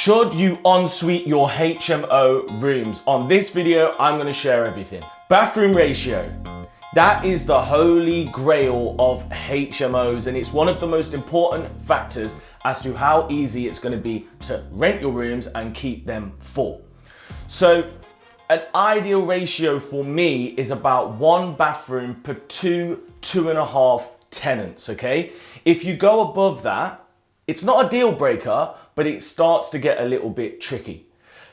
Should you ensuite your HMO rooms? On this video, I'm going to share everything. Bathroom ratio. That is the holy grail of HMOs, and it's one of the most important factors as to how easy it's going to be to rent your rooms and keep them full. So an ideal ratio for me is about 1 bathroom per 2.5 tenants, okay? If you go above that, it's not a deal breaker, but it starts to get a little bit tricky.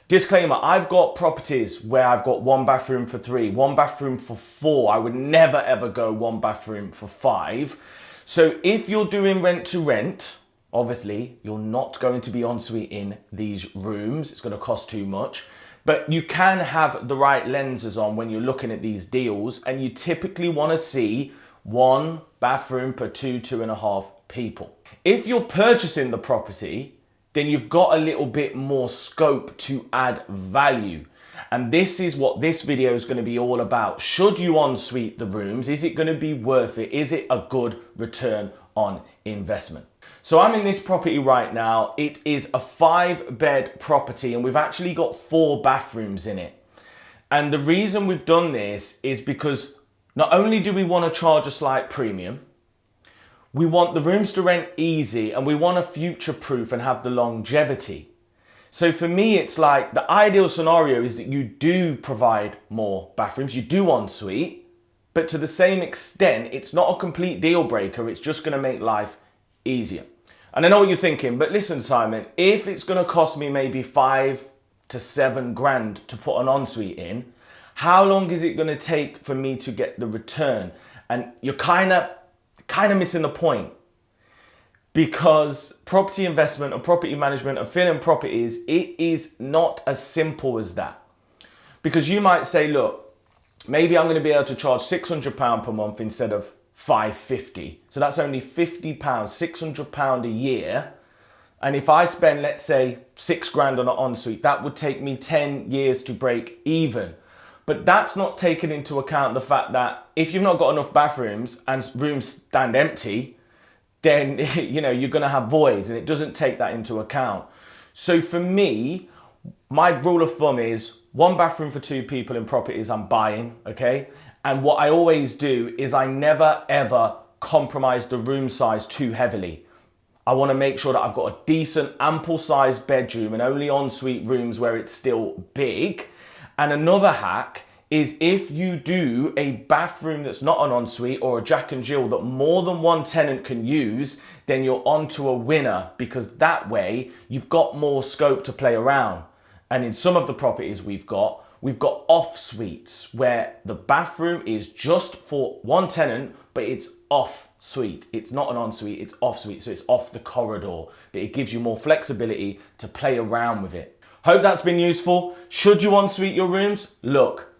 Disclaimer, I've got properties where I've got 1 bathroom for 3, 1 bathroom for 4. I would never ever go 1 bathroom for 5. So if you're doing rent to rent, obviously you're not going to be ensuite in these rooms. It's going to cost too much. But you can have the right lenses on when you're looking at these deals, and you typically want to see 1 bathroom per 2.5 people. If you're purchasing the property, then you've got a little bit more scope to add value. And this is what this video is going to be all about. Should you ensuite the rooms? Is it going to be worth it? Is it a good return on investment? So I'm in this property right now. It is a 5-bed property, and we've actually got 4 bathrooms in it. And the reason we've done this is because not only do we want to charge a slight premium, we want the rooms to rent easy, and we want to future-proof and have the longevity. So for me, it's like the ideal scenario is that you do provide more bathrooms, you do ensuite, but to the same extent, it's not a complete deal breaker. It's just going to make life easier. And I know what you're thinking, but listen, Simon, if it's going to cost me maybe 5 to 7 grand to put an ensuite in, how long is it going to take for me to get the return? And you're kind of missing the point, because property investment or property management or filling properties, it is not as simple as that. Because you might say, look, maybe I'm going to be able to charge £600 per month instead of £550. So that's only £50, £600 a year. And if I spend, let's say, 6 grand on an ensuite, that would take me 10 years to break even. But that's not taking into account the fact that if you've not got enough bathrooms and rooms stand empty, then you're going to have voids, and it doesn't take that into account. So for me, my rule of thumb is 1 bathroom for 2 people in properties I'm buying, okay? And what I always do is I never ever compromise the room size too heavily. I want to make sure that I've got a decent, ample sized bedroom and only ensuite rooms where it's still big. And another hack is if you do a bathroom that's not an ensuite or a Jack and Jill that more than 1 tenant can use, then you're onto a winner, because that way you've got more scope to play around. And in some of the properties we've got off suites where the bathroom is just for 1 tenant, but it's off suite. It's not an ensuite, it's off suite. So it's off the corridor, but it gives you more flexibility to play around with it. Hope that's been useful. Should you ensuite your rooms? Look,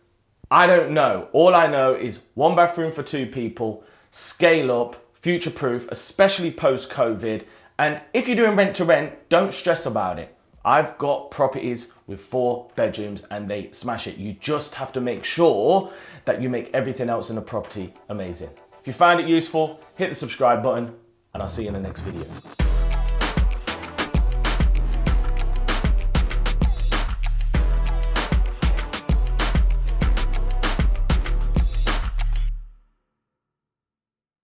I don't know. All I know is 1 bathroom for 2 people, scale up, future-proof, especially post-COVID. And if you're doing rent to rent, don't stress about it. I've got properties with 4 bedrooms and they smash it. You just have to make sure that you make everything else in the property amazing. If you found it useful, hit the subscribe button, and I'll see you in the next video.